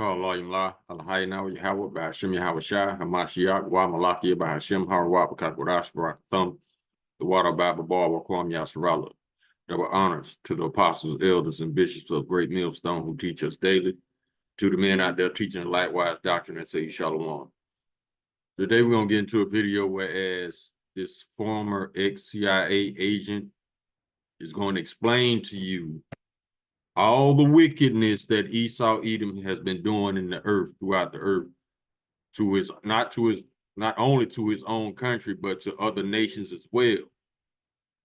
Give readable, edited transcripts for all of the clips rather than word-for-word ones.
Allah Alhaina Yahweh Bashim Yahweh Shai Hamashiach Wa Malaki Bahashim Harwat Bakakwadash Barak Thumb the Water Bible Bar Wakwam Yasarala. Double honors to the apostles, elders, and bishops of Great Millstone who teach us daily, to the men out there teaching the likewise doctrine and say Shalom. Today we're going to get into a video whereas this former ex-CIA agent is going to explain to you all the wickedness that Esau Edom has been doing in the earth, throughout the earth, to his not only to his own country, but to other nations as well.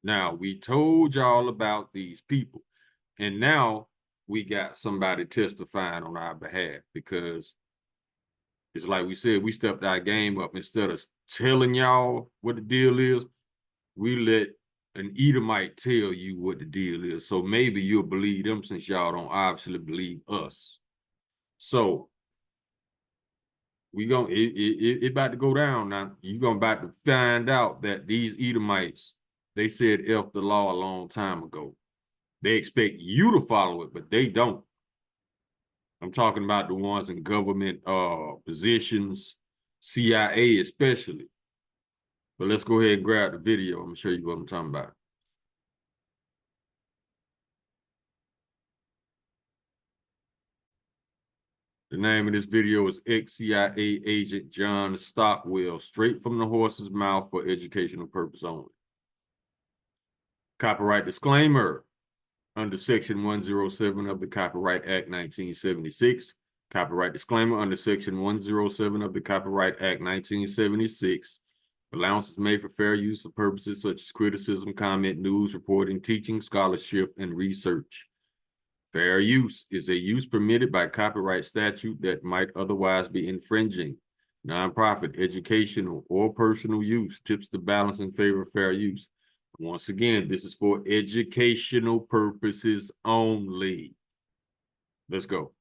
Now, we told y'all about these people, and now we got somebody testifying on our behalf, because it's like we said, we stepped our game up. Instead of telling y'all what the deal is, we let an Edomite tell you what the deal is. So maybe you'll believe them, since y'all don't obviously believe us. So it about to go down now. You're about to find out that these Edomites, they said F the law a long time ago. They expect you to follow it, but they don't. I'm talking about the ones in government positions, CIA especially. But let's go ahead and grab the video. I'm gonna show you what I'm talking about. The name of this video is ex-CIA agent John Stockwell, straight from the horse's mouth for educational purpose only. Copyright disclaimer. Under Section 107 of the Copyright Act 1976. Copyright disclaimer under Section 107 of the Copyright Act 1976. Allowance is made for fair use for purposes such as criticism, comment, news, reporting, teaching, scholarship, and research. Fair use is a use permitted by copyright statute that might otherwise be infringing. Nonprofit, educational, or personal use tips the balance in favor of fair use. Once again, this is for educational purposes only. Let's go.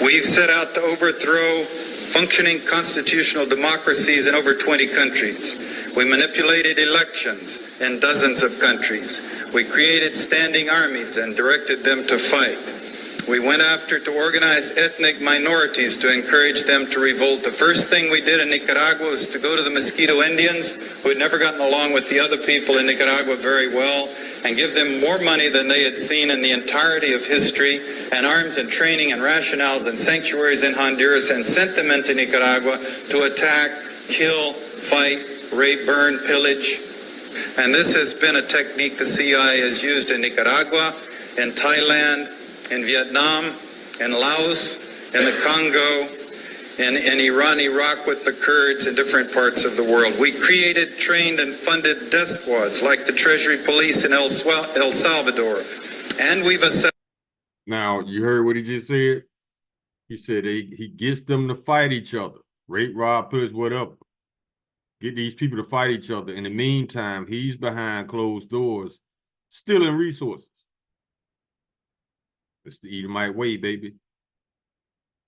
We've set out to overthrow functioning constitutional democracies in over 20 countries. We manipulated elections in dozens of countries. We created standing armies and directed them to fight. We went after to organize ethnic minorities to encourage them to revolt. The first thing we did in Nicaragua was to go to the Mosquito Indians, who had never gotten along with the other people in Nicaragua very well, and give them more money than they had seen in the entirety of history, and arms and training and rationales and sanctuaries in Honduras, and sent them into Nicaragua to attack, kill, fight, rape, burn, pillage. And this has been a technique the CIA has used in Nicaragua, in Thailand, in Vietnam, in Laos, in the Congo, in Iran, Iraq with the Kurds, in different parts of the world. We created, trained, and funded death squads like the Treasury Police in El Salvador. And we've assessed. Now, you heard what he just said? He said he gets them to fight each other. Rape, rob, pillage, whatever. Get these people to fight each other. In the meantime, he's behind closed doors, stealing resources. It's the Edomite way, baby.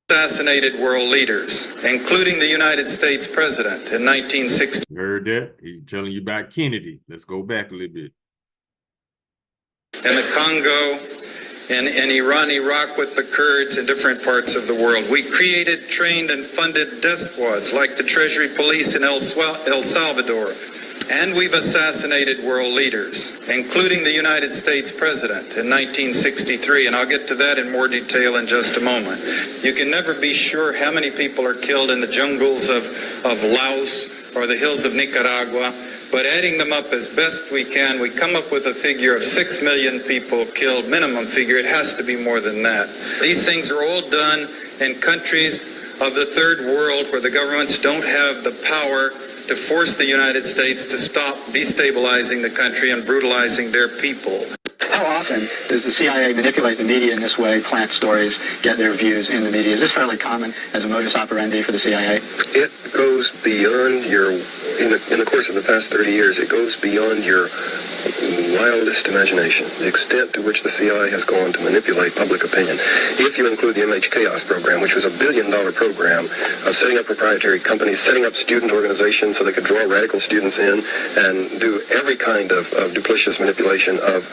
Assassinated world leaders, including the United States president in 1960. You heard that? He's telling you about Kennedy. Let's go back a little bit. In the Congo, in Iran, Iraq with the Kurds, in different parts of the world. We created, trained, and funded death squads like the Treasury Police in El Salvador. And we've assassinated world leaders, including the United States president in 1963, and I'll get to that in more detail in just a moment. You can never be sure how many people are killed in the jungles of Laos or the hills of Nicaragua, but adding them up as best we can, we come up with a figure of 6 million people killed, minimum figure. It has to be more than that. These things are all done in countries of the third world where the governments don't have the power to force the United States to stop destabilizing the country and brutalizing their people. How often does the CIA manipulate the media in this way, plant stories, get their views in the media? Is this fairly common as a modus operandi for the CIA? It goes beyond your, in the course of the past 30 years, it goes beyond your wildest imagination, the extent to which the CIA has gone to manipulate public opinion. If you include the MH Chaos program, which was a $1 billion program of setting up proprietary companies, setting up student organizations so they could draw radical students in and do every kind of duplicitous manipulation of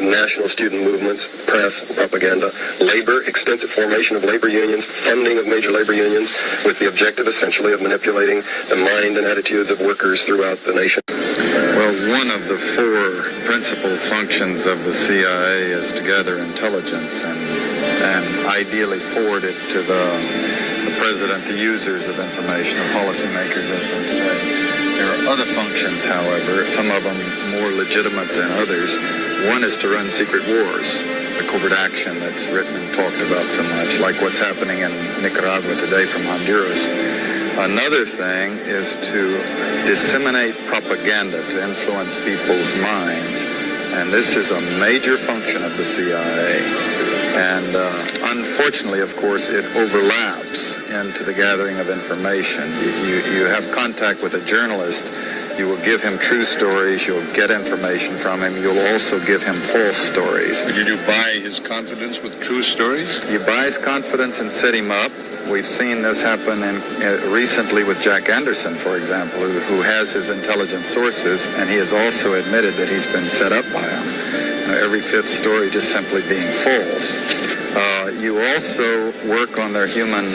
national student movements, press, propaganda, labor, extensive formation of labor unions, funding of major labor unions, with the objective essentially of manipulating the mind and attitudes of workers throughout the nation. Well, one of the four principal functions of the CIA is to gather intelligence and ideally forward it to the president, the users of information, the policymakers, as they say. There are other functions, however, some of them more legitimate than others. One is to run secret wars, the covert action that's written and talked about so much, like what's happening in Nicaragua today from Honduras. Another thing is to disseminate propaganda to influence people's minds. And this is a major function of the CIA. And unfortunately, of course, it overlaps into the gathering of information. You have contact with a journalist. You will give him true stories. You'll get information from him. You'll also give him false stories. Did you buy his confidence with true stories? You buy his confidence and set him up. We've seen this happen recently with Jack Anderson, for example, who has his intelligence sources, and he has also admitted that he's been set up by them. Every fifth story just simply being false. You also work on their human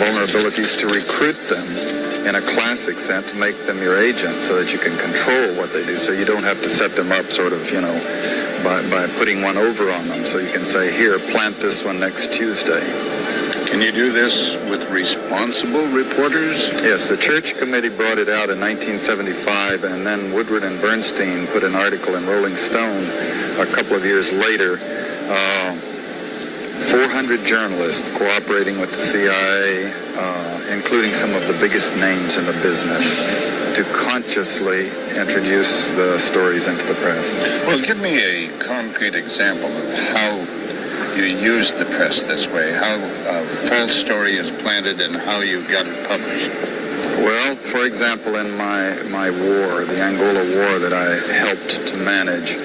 vulnerabilities to recruit them in a classic sense, to make them your agent so that you can control what they do, so you don't have to set them up sort of, by putting one over on them. So you can say, here, plant this one next Tuesday. Can you do this with responsible reporters? Yes, the Church Committee brought it out in 1975, and then Woodward and Bernstein put an article in Rolling Stone a couple of years later. 400 journalists cooperating with the CIA, including some of the biggest names in the business, to consciously introduce the stories into the press. Well, give me a concrete example of how you use the press this way, how a false story is planted and how you got it published. Well, for example, in my war, the Angola War that I helped to manage,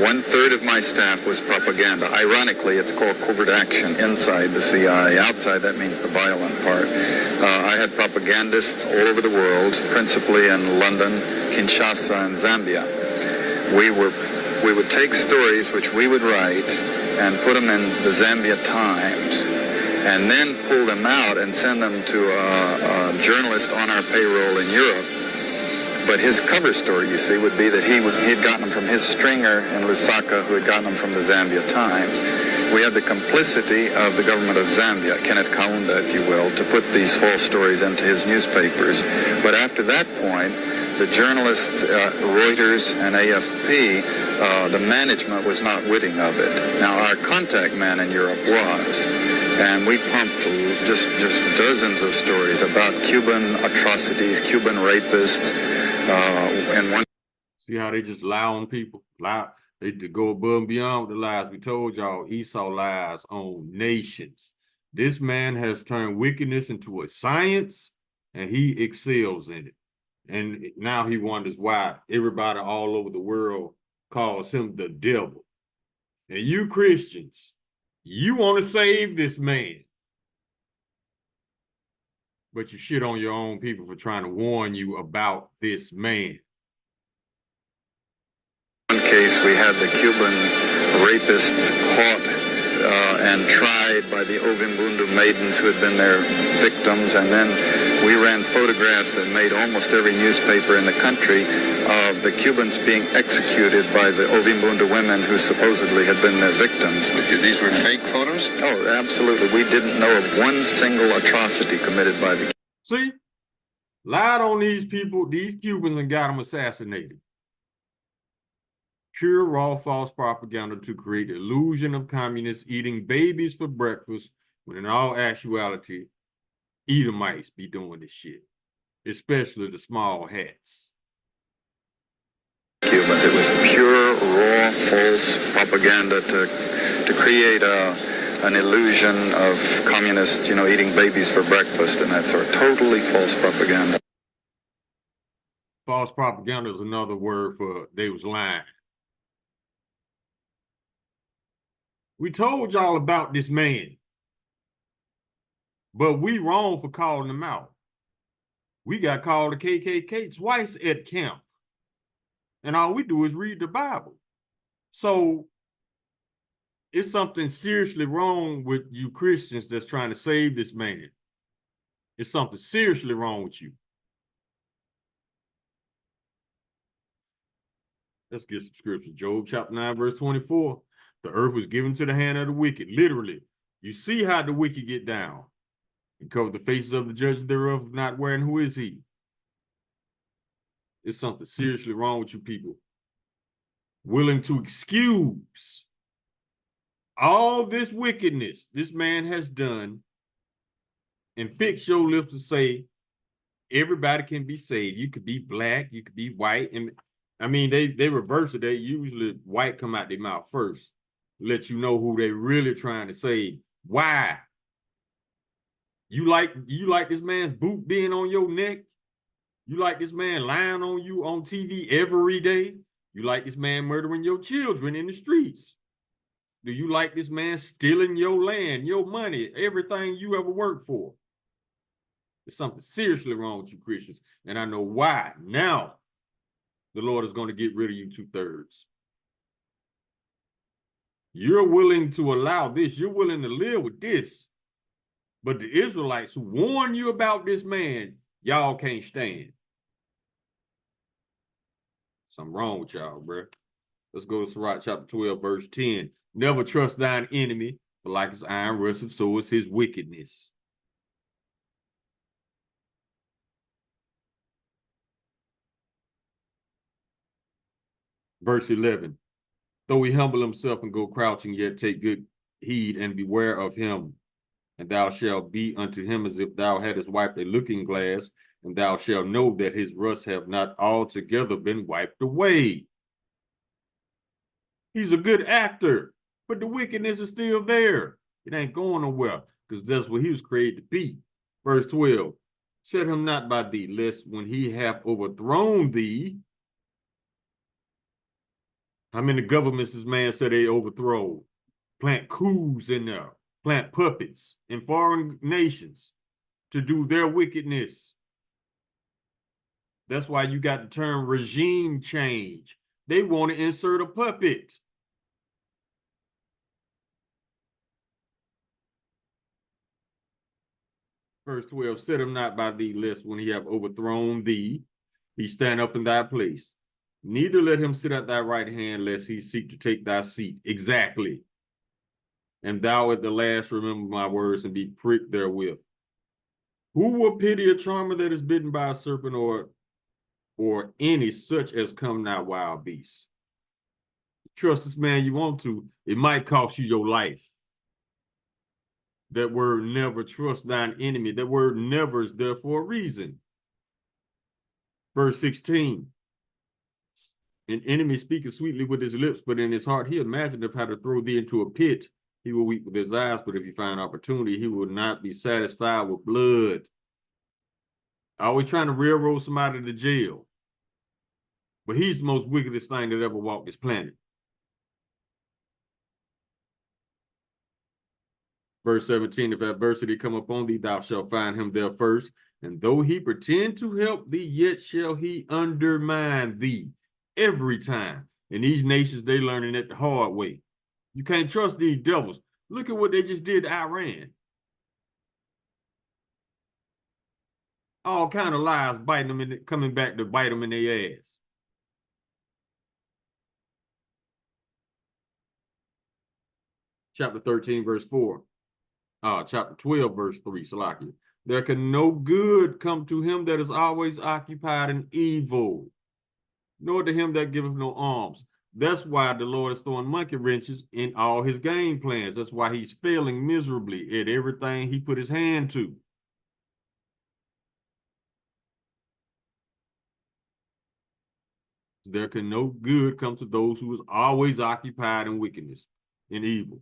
1/3 of my staff was propaganda. Ironically, it's called covert action inside the CIA. Outside, that means the violent part. I had propagandists all over the world, principally in London, Kinshasa, and Zambia. We would take stories which we would write and put them in the Zambia Times, and then pull them out and send them to a journalist on our payroll in Europe. But his cover story, you see, would be that he'd gotten them from his stringer in Lusaka, who had gotten them from the Zambia Times. We had the complicity of the government of Zambia, Kenneth Kaunda, if you will, to put these false stories into his newspapers. But after that point, the journalists, Reuters and AFP, the management was not witting of it. Now, our contact man in Europe was. And we pumped just dozens of stories about Cuban atrocities, Cuban rapists, and one. See how they just lie on people? They go above and beyond with the lies. We told y'all Esau lies on nations. This man has turned wickedness into a science, and he excels in it. And now he wonders why everybody all over the world calls him the devil. And you Christians, you want to save this man, but you shit on your own people for trying to warn you about this man. In one case, we had the Cuban rapists caught and tried by the Ovimbundu maidens who had been their victims, and then we ran photographs that made almost every newspaper in the country of the Cubans being executed by the Ovimbundu women who supposedly had been their victims. These were fake photos? Oh, absolutely. We didn't know of one single atrocity committed by the. See? Lied on these people, these Cubans, and got them assassinated. Pure, raw, false propaganda to create the illusion of communists eating babies for breakfast, when in all actuality, Edomites be doing this shit, especially the small hats. Cubans. It was pure, raw, false propaganda to create an illusion of communists, eating babies for breakfast and that sort of totally false propaganda. False propaganda is another word for they was lying. We told y'all about this man, but we wrong for calling him out. We got called the KKK twice at camp, and all we do is read the Bible. So it's something seriously wrong with you Christians that's trying to save this man. It's something seriously wrong with you. Let's get some scripture. Job chapter 9, verse 24. The earth was given to the hand of the wicked. Literally, you see how the wicked get down. And cover the faces of the judges thereof, not wearing who is he? It's something seriously wrong with you people. Willing to excuse all this wickedness this man has done and fix your lips to say everybody can be saved. You could be black, you could be white. And I mean, they reverse it. They usually white come out their mouth first. Let you know who they really trying to save. Why? You like this man's boot being on your neck? You like this man lying on you on TV every day? You like this man murdering your children in the streets? Do you like this man stealing your land, your money, everything you ever worked for? There's something seriously wrong with you Christians, and I know why. Now, the Lord is going to get rid of you 2/3. You're willing to allow this. You're willing to live with this. But the Israelites who warned you about this man, y'all can't stand. Something wrong with y'all, bro. Let's go to Sirach chapter 12, verse 10. Never trust thine enemy, for like his iron rusteth, so is his wickedness. Verse 11. Though he humble himself and go crouching, yet take good heed and beware of him. And thou shalt be unto him as if thou hadst wiped a looking glass, and thou shalt know that his rust have not altogether been wiped away. He's a good actor, but the wickedness is still there. It ain't going nowhere, because that's what he was created to be. Verse 12, set him not by thee, lest when he hath overthrown thee. How many governments this man said they overthrow? Plant coups in there, plant puppets in foreign nations to do their wickedness. That's why you got the term regime change. They want to insert a puppet. Verse 12, set him not by thee, lest when he have overthrown thee, he stand up in thy place. Neither let him sit at thy right hand, lest he seek to take thy seat. Exactly. And thou at the last remember my words and be pricked therewith. Who will pity a charmer that is bitten by a serpent, or any such as come not wild beasts? Trust this man you want to, it might cost you your life. That word never, trust thine enemy. That word never is there for a reason. Verse 16. An enemy speaketh sweetly with his lips, but in his heart he imagineth how to throw thee into a pit. He will weep with his eyes, but if he find opportunity, he will not be satisfied with blood. Always trying to railroad somebody to jail. But he's the most wickedest thing that ever walked this planet. Verse 17, if adversity come upon thee, thou shalt find him there first. And though he pretend to help thee, yet shall he undermine thee every time. And these nations, they learning it the hard way. You can't trust these devils. Look at what they just did to Iran. All kind of lies biting them and coming back to bite them in their ass. Chapter 13, verse 4. Chapter 12, verse 3, Salakia. There can no good come to him that is always occupied in evil, nor to him that giveth no alms. That's why the Lord is throwing monkey wrenches in all his game plans. That's why he's failing miserably at everything he put his hand to. There can no good come to those who is always occupied in wickedness, in evil.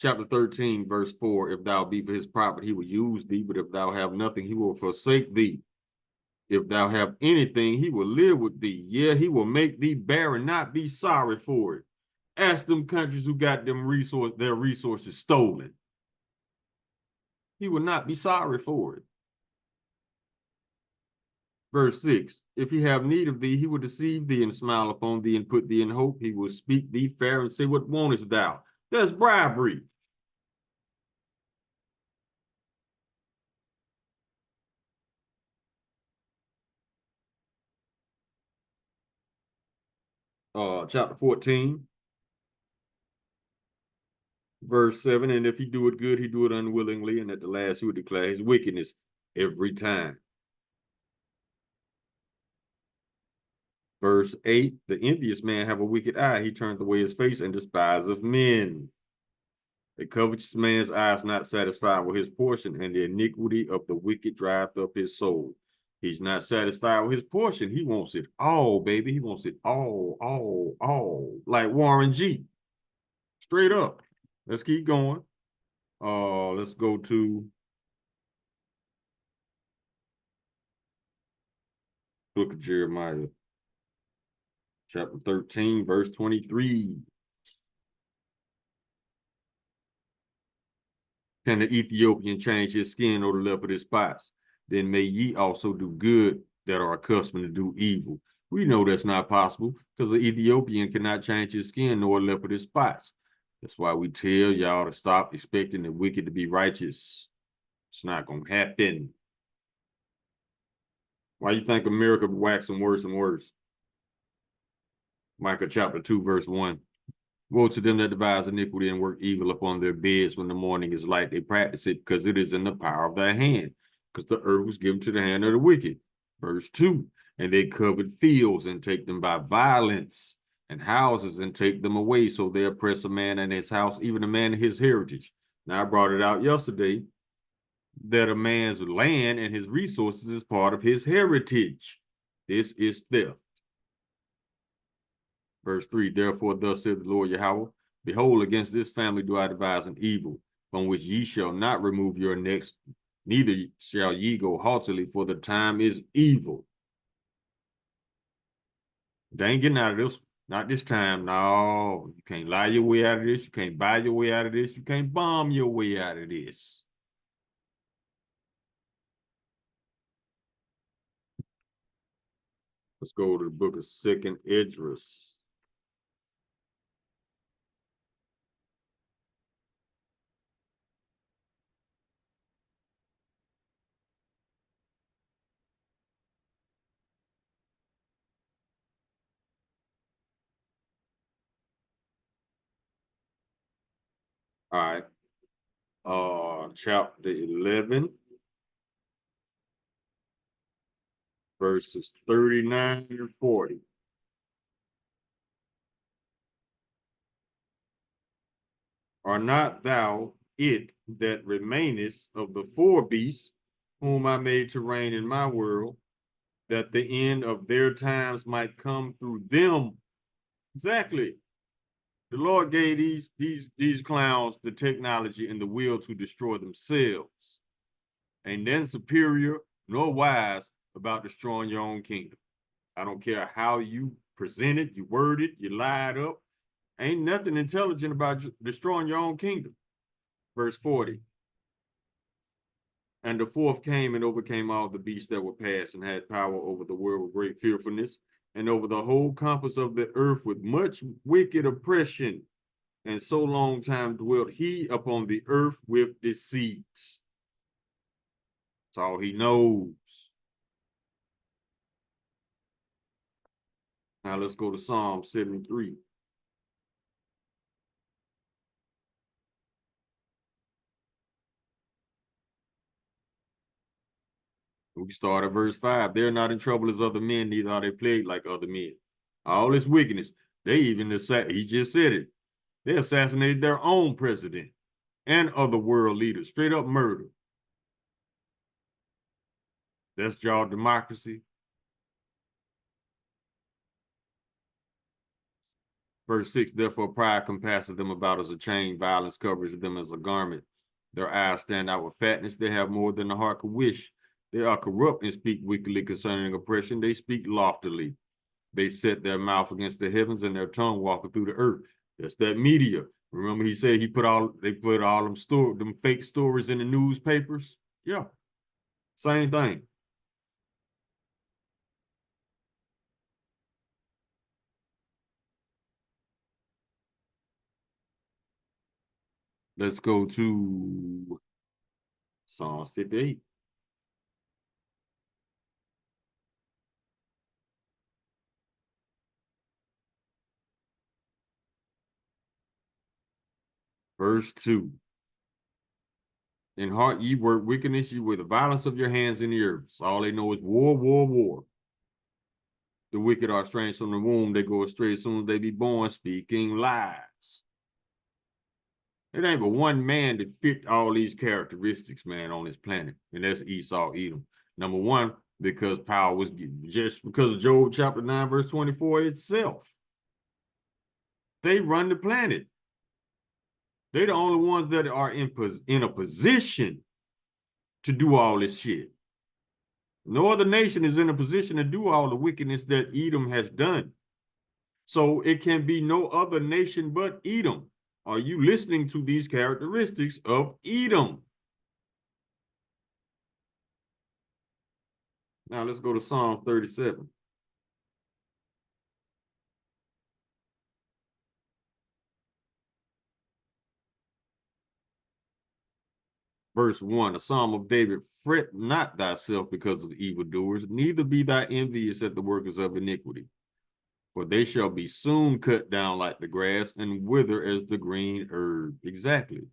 Chapter 13, verse 4, if thou be for his profit, he will use thee, but if thou have nothing, he will forsake thee. If thou have anything, he will live with thee. Yeah, he will make thee barren, not be sorry for it. Ask them countries who got their resources stolen. He will not be sorry for it. Verse 6, if he have need of thee, he will deceive thee and smile upon thee and put thee in hope. He will speak thee fair and say, what wantest thou? That's bribery. Chapter 14, verse 7, and if he do it good, he do it unwillingly, and at the last he will declare his wickedness every time. Verse 8, the envious man have a wicked eye. He turneth away his face and despiseth men. A covetous man's eye is not satisfied with his portion, and the iniquity of the wicked driveth up his soul. He's not satisfied with his portion. He wants it all, baby. He wants it all. Like Warren G. Straight up. Let's keep going. Let's go to book of Jeremiah, chapter 13, verse 23. Can the Ethiopian change his skin or the leopard his spots? Then may ye also do good that are accustomed to do evil. We know that's not possible because the Ethiopian cannot change his skin nor a leopard his spots. That's why we tell y'all to stop expecting the wicked to be righteous. It's not going to happen. Why you think America waxing worse and worse? Micah chapter 2, verse 1. Woe to them that devise iniquity and work evil upon their beds when the morning is light. They practice it because it is in the power of their hand, because the earth was given to the hand of the wicked. Verse 2, and they covered fields and take them by violence, and houses and take them away. So they oppress a man and his house, even a man and his heritage. Now, I brought it out yesterday that a man's land and his resources is part of his heritage. This is theft. Verse 3, therefore thus saith the Lord Yahweh, behold, against this family do I devise an evil, from which ye shall not remove your necks, neither shall ye go haughtily, for the time is evil. They ain't getting out of this. Not this time. No, you can't lie your way out of this. You can't buy your way out of this. You can't bomb your way out of this. Let's go to the book of 2nd Esdras. All right. Chapter 11, verses 39 and 40. Are not thou it that remainest of the four beasts, whom I made to reign in my world, that the end of their times might come through them? Exactly. The Lord gave these clowns the technology and the will to destroy themselves. Ain't nothing superior nor wise about destroying your own kingdom. I don't care how you present it, you word it, you lie it up. Ain't nothing intelligent about destroying your own kingdom. Verse 40. And the fourth came and overcame all the beasts that were past, and had power over the world with great fearfulness, and over the whole compass of the earth with much wicked oppression. And so long time dwelt he upon the earth with deceit. That's all he knows. Now let's go to Psalm 73. We start at verse 5. They're not in trouble as other men, neither are they plagued like other men. All this wickedness, they even, he just said it, they assassinated their own president and other world leaders, straight up murder. That's y'all democracy. Verse 6, therefore pride compasseth them about as a chain, violence covers them as a garment. Their eyes stand out with fatness, they have more than the heart could wish. They are corrupt and speak wickedly concerning oppression. They speak loftily. They set their mouth against the heavens and their tongue walking through the earth. That's that media. Remember, he said they put all them fake stories in the newspapers. Yeah, same thing. Let's go to Psalms 58. Verse 2. In heart ye work wickedness, ye with the violence of your hands in the earth. So all they know is war, war, war. The wicked are estranged from the womb. They go astray as soon as they be born, speaking lies. It ain't but one man that fit all these characteristics, man, on this planet, and that's Esau, Edom. Number one, because power was given, just because of Job chapter 9, verse 24 itself. They run the planet. They're the only ones that are in a position to do all this shit. No other nation is in a position to do all the wickedness that Edom has done. So it can be no other nation but Edom. Are you listening to these characteristics of Edom? Now let's go to Psalm 37. Verse 1, a psalm of David, fret not thyself because of evildoers, neither be thy envious at the workers of iniquity. For they shall be soon cut down like the grass and wither as the green herb. Exactly.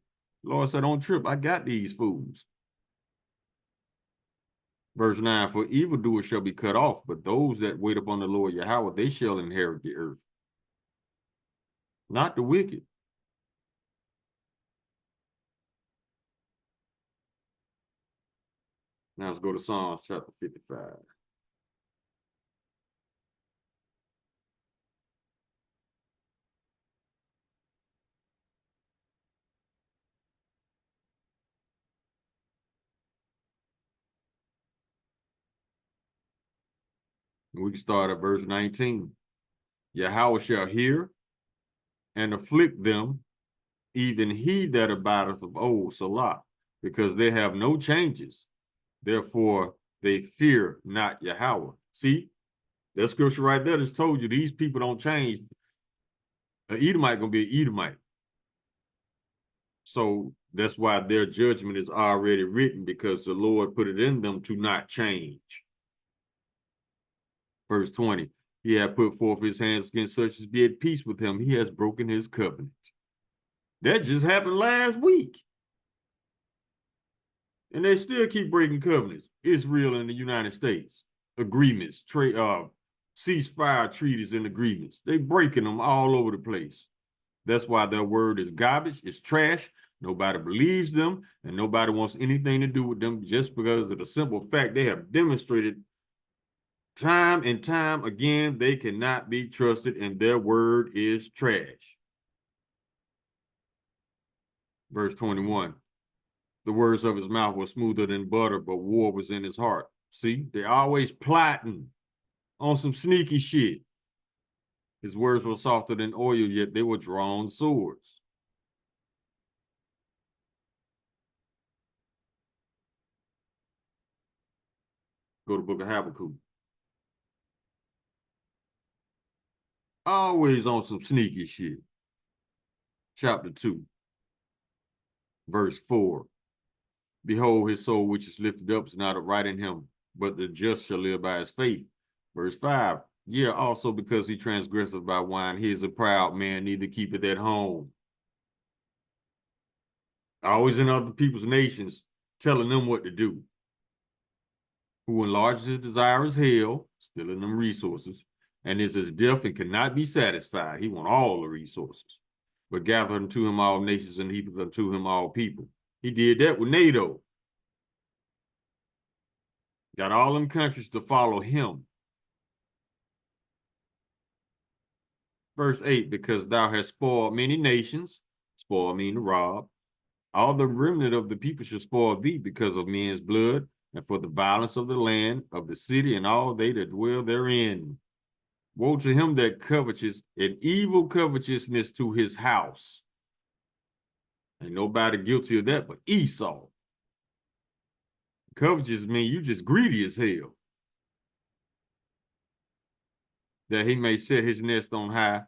Lord said, don't trip. I got these fools. Verse 9, for evildoers shall be cut off, but those that wait upon the Lord Yahweh, they shall inherit the earth. Not the wicked. Now let's go to Psalms chapter 55. We can start at verse 19. Yahweh shall hear and afflict them, even he that abideth of old, Salah, because they have no changes. Therefore, they fear not Yahweh. See, that scripture right there just told you these people don't change. An Edomite gonna be an Edomite. So that's why their judgment is already written, because the Lord put it in them to not change. Verse 20, he hath put forth his hands against such as be at peace with him. He has broken his covenant. That just happened last week. And they still keep breaking covenants. Israel and the United States, agreements, ceasefire treaties and agreements. They breaking them all over the place. That's why their word is garbage, it's trash. Nobody believes them, and nobody wants anything to do with them, just because of the simple fact they have demonstrated time and time again they cannot be trusted, and their word is trash. Verse 21. The words of his mouth were smoother than butter, but war was in his heart. See, they're always plotting on some sneaky shit. His words were softer than oil, yet they were drawn swords. Go to the book of Habakkuk. Always on some sneaky shit. Chapter 2, verse 4. Behold, his soul which is lifted up is not upright in him, but the just shall live by his faith. Verse 5. Yeah, also because he transgresseth by wine, he is a proud man, neither keepeth at home. Always in other people's nations, telling them what to do. Who enlarges his desire is hell, stealing them resources, and is as deaf and cannot be satisfied. He want all the resources. But gather unto him all nations, and heapeth unto him all people. He did that with NATO. Got all them countries to follow him. Verse 8, because thou hast spoiled many nations, spoil mean to rob. All the remnant of the people shall spoil thee because of men's blood. and for the violence of the land, of the city, and all they that dwell therein. Woe to him that coveteth, an evil covetousness to his house. Ain't nobody guilty of that but Esau. Covetous mean you just greedy as hell. That he may set his nest on high,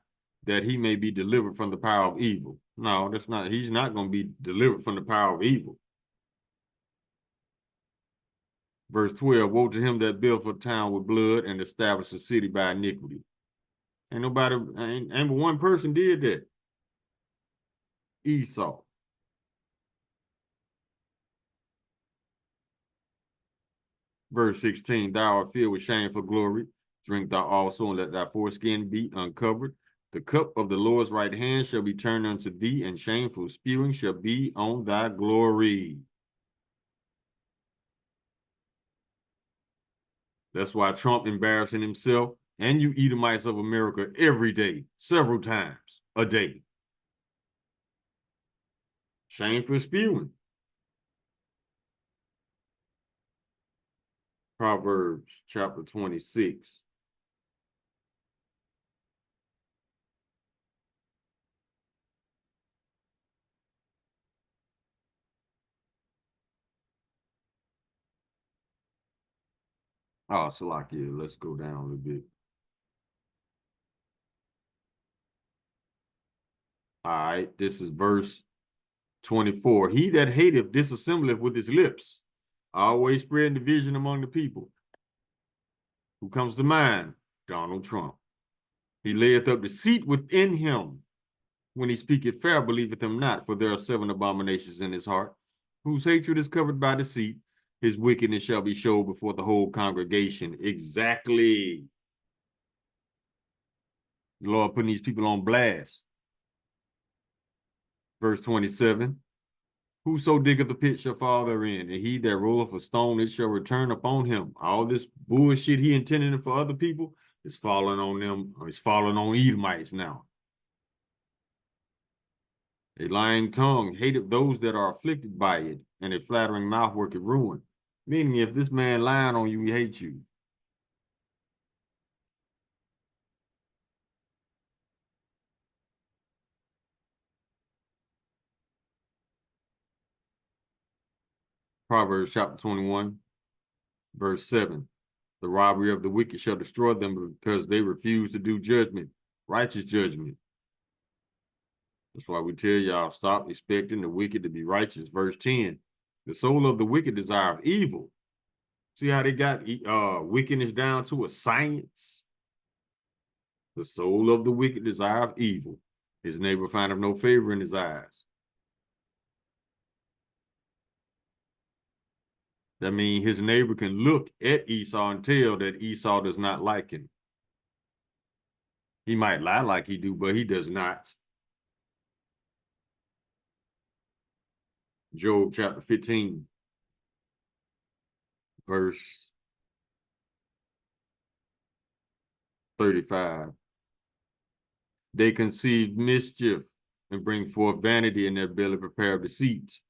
that he may be delivered from the power of evil. No, that's not, he's not going to be delivered from the power of evil. Verse 12, woe to him that built a town with blood and established a city by iniquity. Ain't nobody, ain't but one person did that. Esau. Verse 16, thou art filled with shameful glory. Drink thou also, and let thy foreskin be uncovered. The cup of the Lord's right hand shall be turned unto thee, and shameful spewing shall be on thy glory. That's why Trump embarrassing himself and you Edomites of America every day, several times a day. Shameful spewing. Proverbs chapter 26. Oh, Salakia, let's go down a little bit. All right, this is verse 24. He that hateth disassembleth with his lips, always spreading division among the people. Who comes to mind? Donald Trump. He layeth up deceit within him. When he speaketh fair, believeth him not, for there are 7 abominations in his heart, whose hatred is covered by deceit. His wickedness shall be showed before the whole congregation. Exactly. The Lord putting these people on blast. Verse 27. Whoso diggeth a pit shall fall therein, and he that rolleth a stone, it shall return upon him. All this bullshit he intended for other people is falling on them, or it's falling on Edomites now. A lying tongue hateth those that are afflicted by it, and a flattering mouth worketh ruin. Meaning, if this man lying on you, he hates you. Proverbs chapter 21, verse 7. The robbery of the wicked shall destroy them because they refuse to do judgment, righteous judgment. That's why we tell y'all, stop expecting the wicked to be righteous. Verse 10, the soul of the wicked desireth evil. See how they got wickedness down to a science? The soul of the wicked desireth evil. His neighbor findeth no favor in his eyes. That means his neighbor can look at Esau and tell that Esau does not like him. He might lie like he do, but he does not. Job chapter 15, verse 35. They conceive mischief and bring forth vanity, in their belly prepare deceit.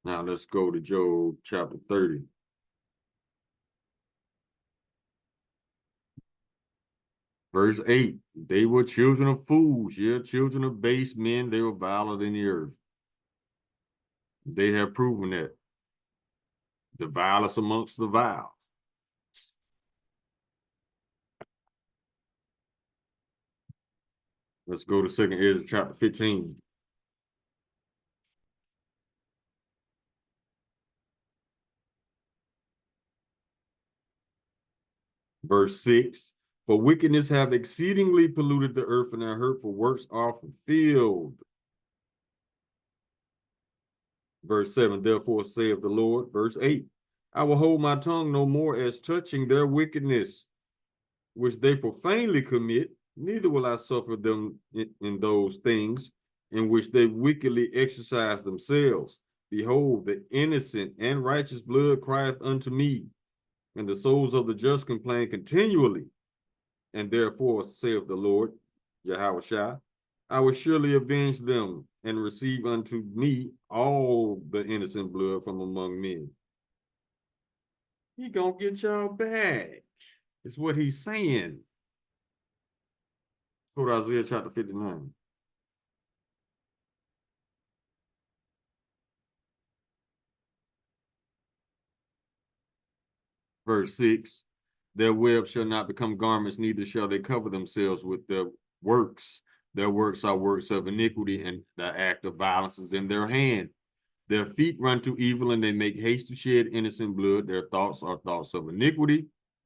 Now let's go to Job chapter 30. Verse 8, they were children of fools, yeah, children of base men, they were viler than the earth. They have proven that. The vilest amongst the vile. Let's go to 2nd Ezra chapter 15. Verse 6, for wickedness have exceedingly polluted the earth, and their hurtful works are fulfilled. Verse 7, therefore saith the Lord. Verse 8, I will hold my tongue no more as touching their wickedness, which they profanely commit, neither will I suffer them in those things in which they wickedly exercise themselves. Behold, the innocent and righteous blood crieth unto me, and the souls of the just complain continually. And therefore, saith the Lord, Yahushua, I will surely avenge them and receive unto me all the innocent blood from among men. He gonna get y'all back. It's what he's saying. Go to Isaiah chapter 59. Verse 6. Their web shall not become garments, neither shall they cover themselves with their works. Their works are works of iniquity, and the act of violence is in their hand. Their feet run to evil, and they make haste to shed innocent blood. Their thoughts are thoughts of iniquity.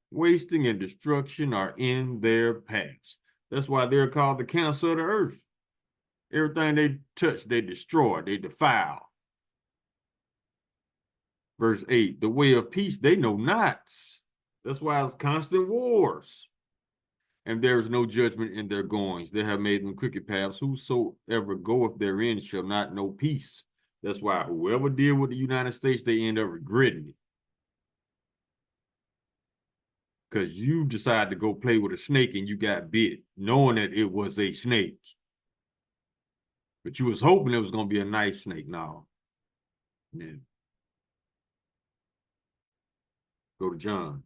Wasting and destruction are in their paths. That's why they're called the cancer of the earth. Everything they touch, they destroy, they defile. Verse 8, the way of peace they know not. That's why it's constant wars. And there is no judgment in their goings. They have made them crooked paths. Whosoever goeth therein shall not know peace. That's why whoever deal with the United States, they end up regretting it. Because you decide to go play with a snake and you got bit, knowing that it was a snake. But you was hoping it was going to be a nice snake. No. Yeah. Go to John.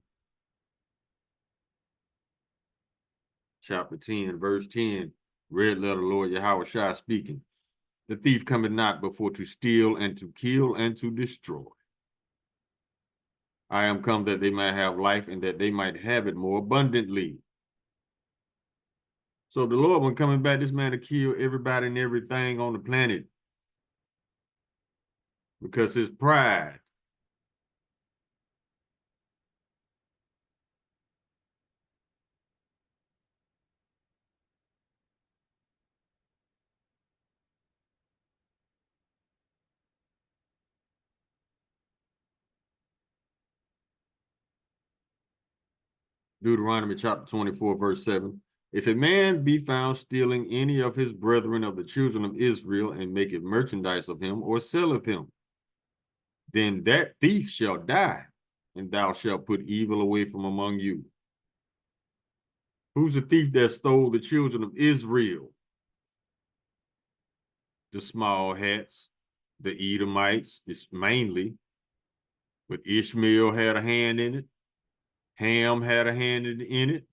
Chapter 10, verse 10. Red letter Lord Yahweh Shai speaking. The thief cometh not before to steal and to kill and to destroy. I am come that they might have life and that they might have it more abundantly. So the Lord, when coming back, this man to kill everybody and everything on the planet because his pride. Deuteronomy chapter 24, verse 7. If a man be found stealing any of his brethren of the children of Israel and maketh merchandise of him or selleth him, then that thief shall die, and thou shalt put evil away from among you. Who's the thief that stole the children of Israel? The small hats, the Edomites, it's mainly, but Ishmael had a hand in it. Ham had a hand in it.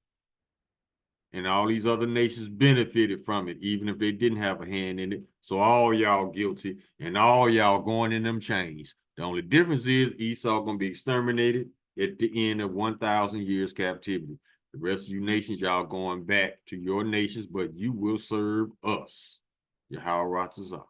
And all these other nations benefited from it, even if they didn't have a hand in it. So all y'all guilty and all y'all going in them chains. The only difference is Esau going to be exterminated at the end of 1,000 years captivity. The rest of you nations, y'all going back to your nations, but you will serve us. Yahweh Ratazah.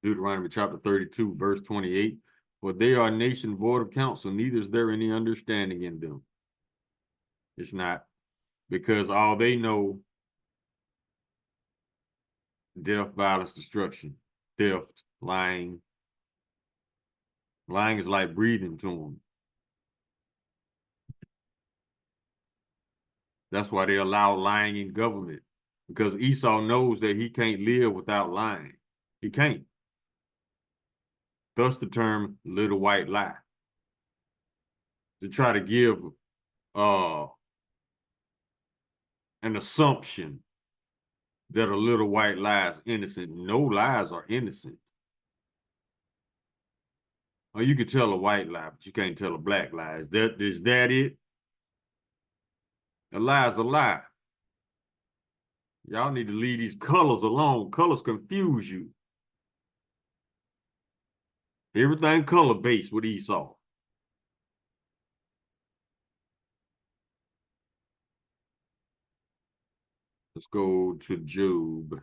Deuteronomy chapter 32, verse 28. For they are a nation void of counsel, neither is there any understanding in them. It's not, because all they know, death, violence, destruction, theft, lying. Lying is like breathing to them. That's why they allow lying in government, because Esau knows that he can't live without lying. He can't. Thus the term little white lie. To try to give an assumption that a little white lie is innocent. No lies are innocent. Or you could tell a white lie, but you can't tell a black lie. Is that it? A lie is a lie. Y'all need to leave these colors alone. Colors confuse you. Everything color-based with Esau. Let's go to Job.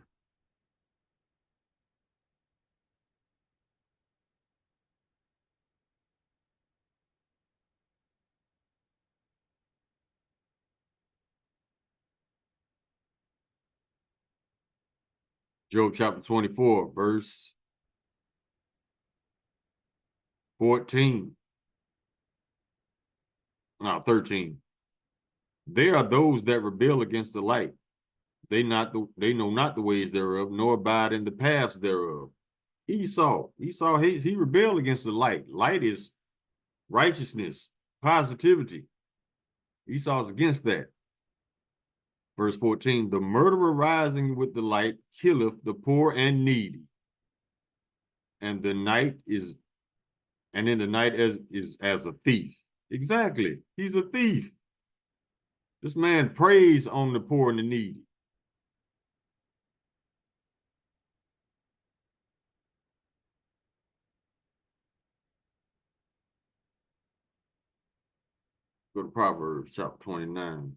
Job chapter 24, verse 14. No, 13. They are those that rebel against the light They know not the ways thereof, nor abide in the paths thereof. Esau, he rebelled against the light. Light is righteousness, positivity. Esau's against that. Verse 14, the murderer rising with the light killeth the poor and needy. And the night is, and in the night is as a thief. Exactly. He's a thief. This man preys on the poor and the needy. Go to Proverbs chapter 29.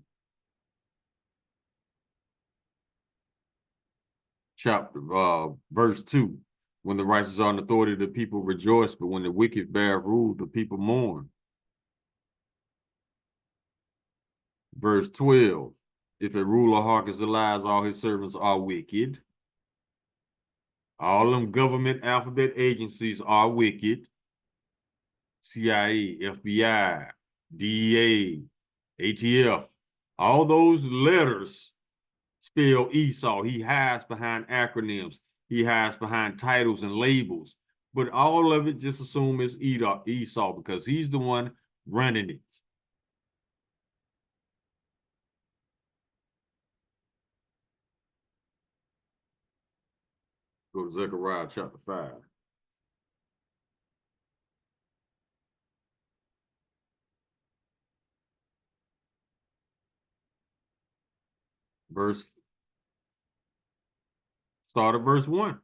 Verse 2. When the righteous are in authority, the people rejoice, but when the wicked bear rule, the people mourn. Verse 12. If a ruler hearkens to lies, all his servants are wicked. All them government alphabet agencies are wicked. CIA, FBI, DEA, ATF, all those letters spell Esau. He hides behind acronyms. He hides behind titles and labels. But all of it just assume it's Esau because he's the one running it. Go to Zechariah chapter 5. Start at verse 1.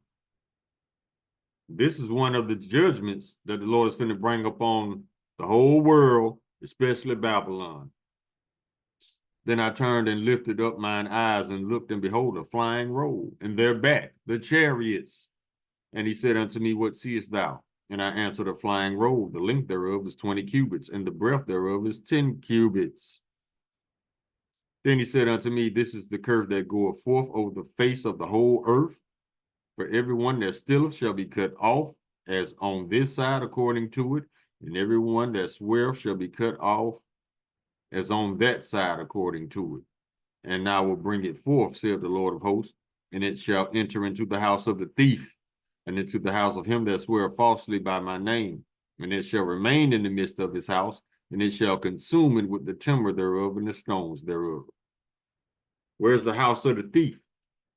This is one of the judgments that the Lord is going to bring upon the whole world, especially Babylon. Then I turned and lifted up mine eyes and looked, and behold, a flying roll, and their back, the chariots. And he said unto me, what seest thou? And I answered, a flying roll. The length thereof is 20 cubits, and the breadth thereof is 10 cubits. Then he said unto me, this is the curve that goeth forth over the face of the whole earth. For everyone that stealeth shall be cut off, as on this side according to it, and everyone that sweareth shall be cut off, as on that side according to it. And I will bring it forth, saith the Lord of hosts, and it shall enter into the house of the thief, and into the house of him that sweareth falsely by my name. And it shall remain in the midst of his house, and it shall consume it with the timber thereof and the stones thereof. Where's the house of the thief?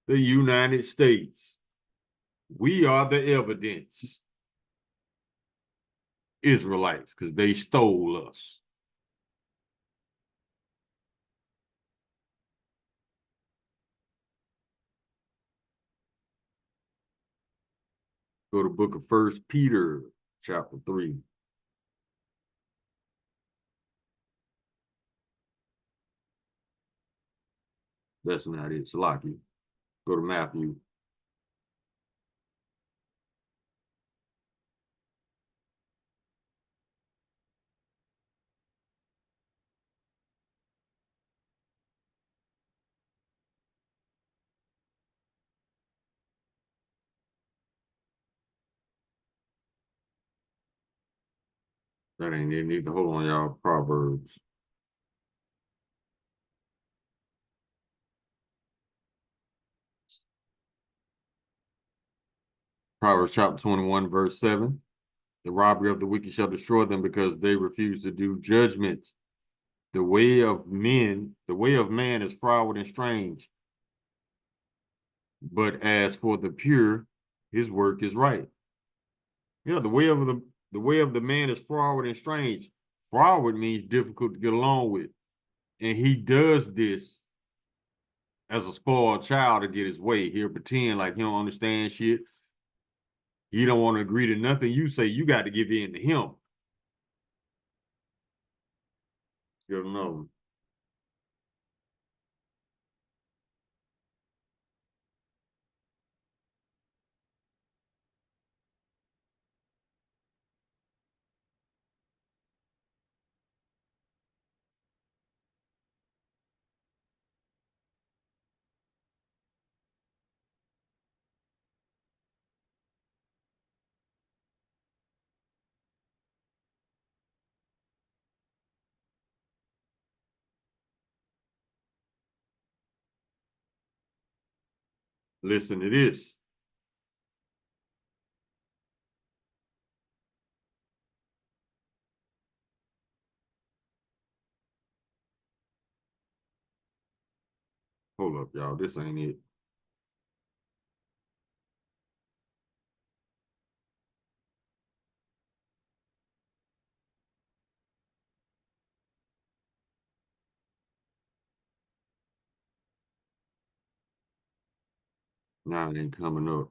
The United States. We are the evidence. Israelites, because they stole us. Go to book of 1 Peter, chapter 3. That's not it. Salaki. Go to Matthew. That ain't it. Need to hold on, y'all. Proverbs. Proverbs chapter 21, verse 7. The robbery of the wicked shall destroy them because they refuse to do judgment. The way of man is froward and strange. But as for the pure, his work is right. Yeah, the way of the man is froward and strange. Froward means difficult to get along with. And he does this as a spoiled child to get his way. He'll pretend like he don't understand shit. He don't want to agree to nothing you say. You got to give in to him. Good enough. Listen to this. Hold up, y'all. This ain't it. Now it ain't coming up.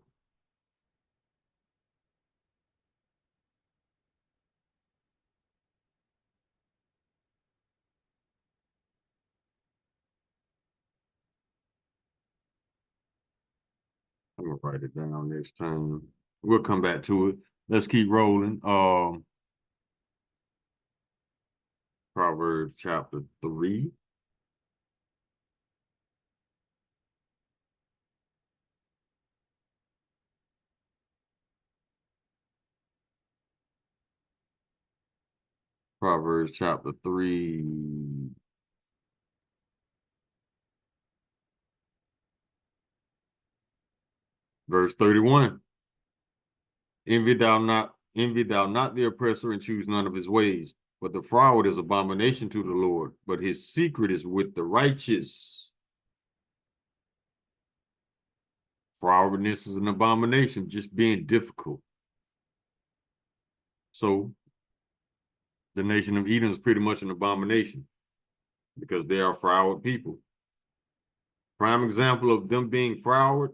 I'm gonna write it down next time. We'll come back to it. Let's keep rolling. Proverbs chapter 3. Proverbs chapter 3. Verse 31. Envy thou not the oppressor, and choose none of his ways. But the froward is abomination to the Lord, but his secret is with the righteous. Frowardness is an abomination, just being difficult. So the nation of Edom is pretty much an abomination because they are froward people. Prime example of them being froward,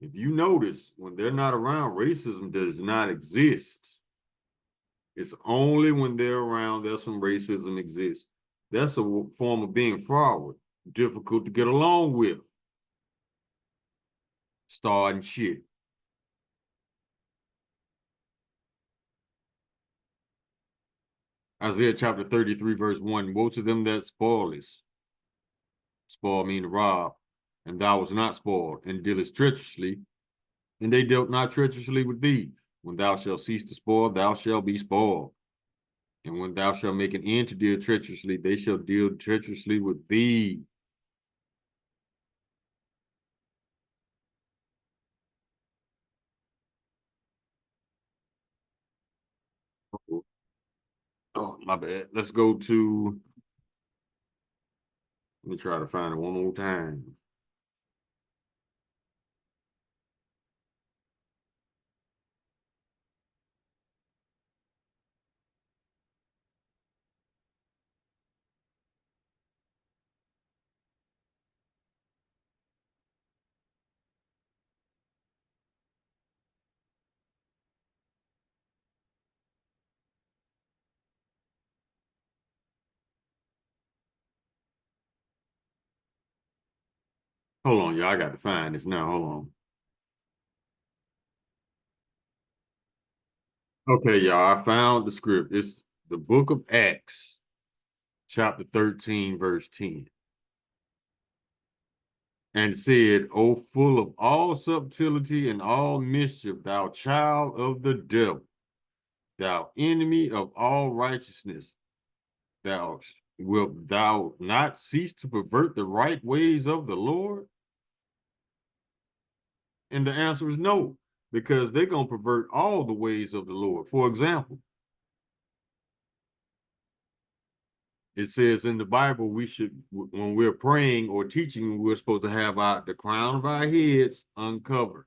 if you notice, when they're not around, racism does not exist. It's only when they're around that some racism exists. That's a form of being froward, difficult to get along with. Starting shit. Isaiah chapter 33, verse 1. Woe to them that spoilest. Spoil mean to rob. And thou was not spoiled, and dealest treacherously, and they dealt not treacherously with thee. When thou shalt cease to spoil, thou shalt be spoiled. And when thou shalt make an end to deal treacherously, they shall deal treacherously with thee. Oh, my bad. Let's go to, let me try to find it one more time. Hold on, y'all. I got to find this now. Hold on. Okay, y'all. I found the script. It's the book of Acts, chapter 13, verse 10. And said, O full of all subtlety and all mischief, thou child of the devil, thou enemy of all righteousness, thou wilt thou not cease to pervert the right ways of the Lord? And the answer is no, because they're going to pervert all the ways of the Lord. For example, it says in the Bible, we should, when we're praying or teaching, we're supposed to have the crown of our heads uncovered.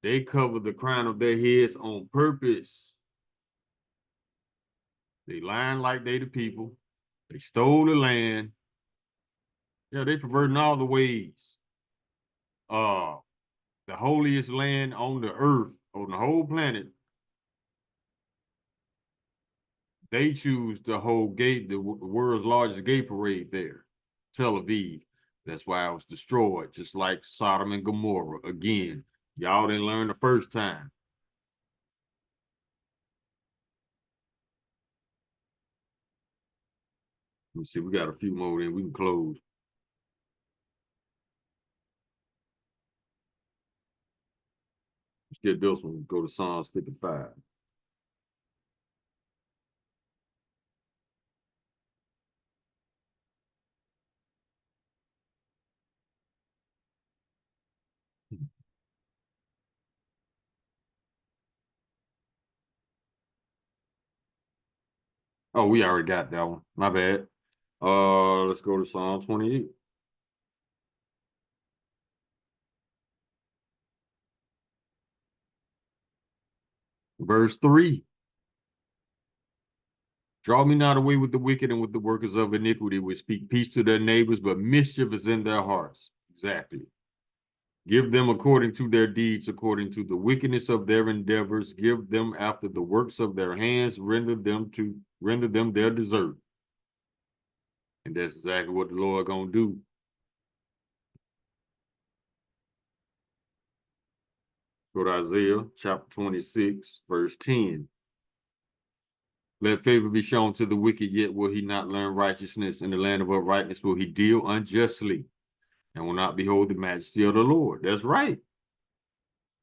They cover the crown of their heads on purpose. They lying like they the people. They stole the land. Yeah, they perverting all the ways. The holiest land on the earth, on the whole planet, they choose to hold the world's largest gay parade there, Tel Aviv. That's why it was destroyed, just like Sodom and Gomorrah. Again, y'all didn't learn the first time. Let me see, we got a few more, then we can close. Let's get this one. Go to Psalms 55. Oh, we already got that one. My bad. Let's go to Psalm 28. Verse 3. Draw me not away with the wicked and with the workers of iniquity, which speak peace to their neighbors, but mischief is in their hearts. Exactly. Give them according to their deeds, according to the wickedness of their endeavors. Give them after the works of their hands. Render them their desert. And that's exactly what the Lord gonna do. Go to Isaiah chapter 26, verse 10. Let favor be shown to the wicked, yet will he not learn righteousness. In the land of uprightness will he deal unjustly, and will not behold the majesty of the Lord. That's right,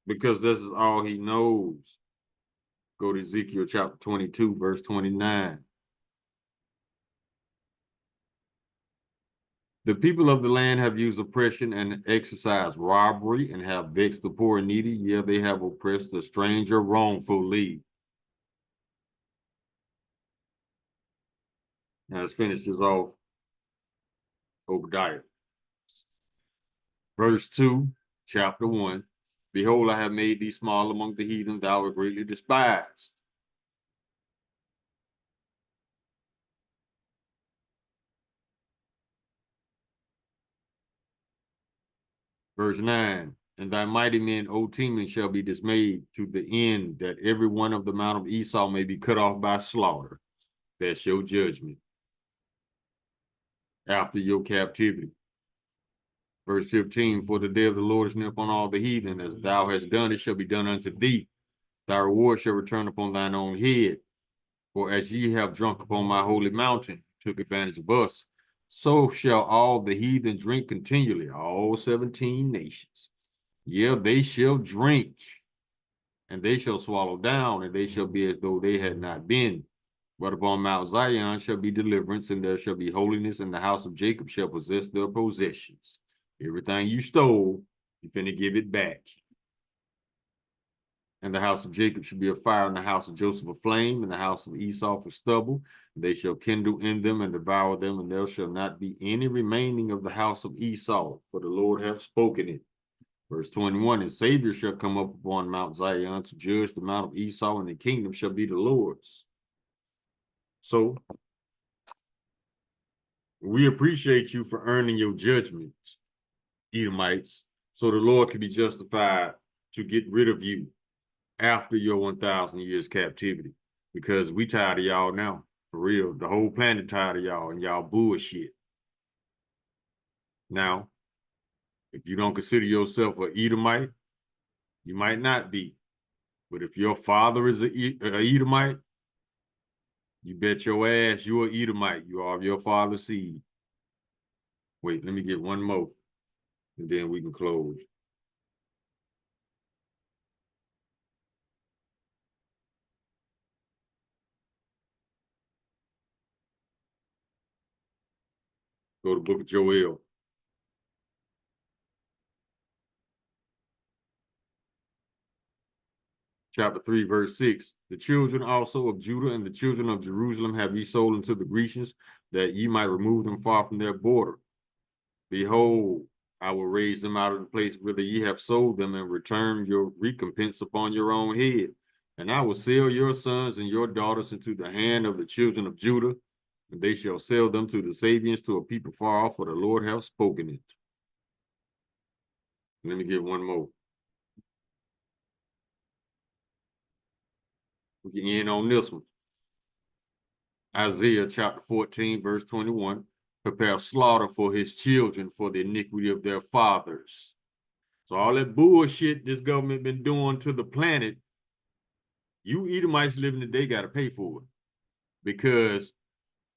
because this is all he knows. Go to Ezekiel chapter 22, verse 29. The people of the land have used oppression and exercised robbery and have vexed the poor and needy. Yeah, they have oppressed the stranger wrongfully. Now let's finish this off. Obadiah. Verse 2, chapter 1. Behold, I have made thee small among the heathen, thou art greatly despised. Verse 9. And thy mighty men, O Teman, shall be dismayed to the end that every one of the mount of Esau may be cut off by slaughter. That's your judgment after your captivity. Verse 15, for the day of the Lord is near upon all the heathen. As thou hast done, it shall be done unto thee. Thy reward shall return upon thine own head. For as ye have drunk upon my holy mountain, took advantage of us, so shall all the heathen drink continually, all 17 nations. Yeah, they shall drink, and they shall swallow down, and they shall be as though they had not been. But upon Mount Zion shall be deliverance, and there shall be holiness, and the house of Jacob shall possess their possessions. Everything you stole, you're finna give it back. And the house of Jacob shall be a fire, and the house of Joseph a flame, and the house of Esau for stubble. And they shall kindle in them and devour them, and there shall not be any remaining of the house of Esau, for the Lord hath spoken it. Verse 21, and Savior shall come up upon Mount Zion to judge the mount of Esau, and the kingdom shall be the Lord's. So we appreciate you for earning your judgments, Edomites, so the Lord can be justified to get rid of you after your 1,000 years captivity, because we tired of y'all now, for real. The whole planet tired of y'all and y'all bullshit. Now, if you don't consider yourself an Edomite, you might not be. But if your father is a Edomite, you bet your ass you're an Edomite. You are of your father's seed. Wait, let me get one more, and then we can close. Go to the book of Joel. Chapter 3, verse 6. The children also of Judah and the children of Jerusalem have ye sold unto the Grecians, that ye might remove them far from their border. Behold, I will raise them out of the place whither ye have sold them, and return your recompense upon your own head. And I will sell your sons and your daughters into the hand of the children of Judah, and they shall sell them to the Sabians, to a people far off, for the Lord hath spoken it. Let me get one more. We can end on this one. Isaiah chapter 14, verse 21. Prepare slaughter for his children for the iniquity of their fathers. So all that bullshit this government been doing to the planet, you Edomites living today got to pay for it, because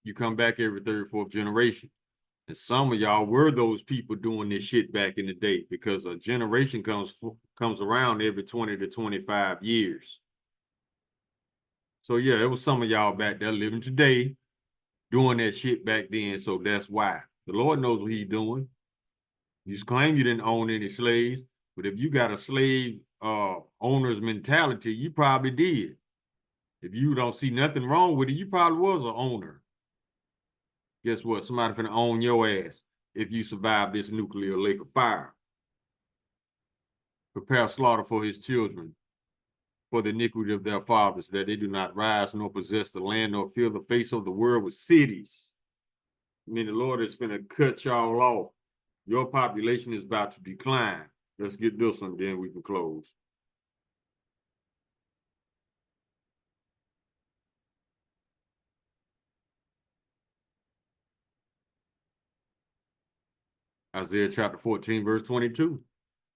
you come back every third, fourth generation. And some of y'all were those people doing this shit back in the day, because a generation comes around every 20 to 25 years. So yeah, it was some of y'all back there living today doing that shit back then. So that's why. The Lord knows what he's doing. You just claim you didn't own any slaves. But if you got a slave owner's mentality, you probably did. If you don't see nothing wrong with it, you probably was an owner. Guess what? Somebody finna own your ass if you survive this nuclear lake of fire. Prepare slaughter for his children, for the iniquity of their fathers, that they do not rise nor possess the land nor fill the face of the world with cities. I mean, the Lord is finna cut y'all off. Your population is about to decline. Let's get this one, then we can close. Isaiah chapter 14, verse 22.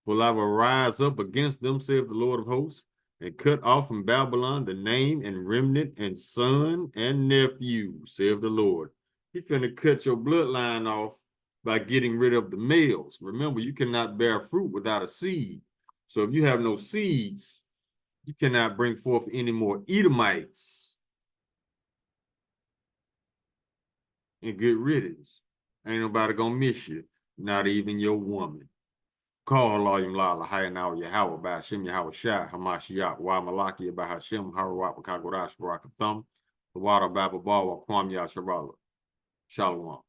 For I will rise up against them, saith the Lord of hosts, and cut off from Babylon the name and remnant and son and nephew, saith the Lord. He finna cut your bloodline off by getting rid of the males. Remember, you cannot bear fruit without a seed. So if you have no seeds, you cannot bring forth any more Edomites. And good riddance. Ain't nobody gonna miss you, not even your woman. Call Layim Lala, Hayanaw Yahweh, by Hashem Yahweh Shai, Hamashiach, Wa Malaki, by Hashem, Harawat, Kagodash, Barakathum, the water Baba Bawa, Kwam Yasharala. Shalom.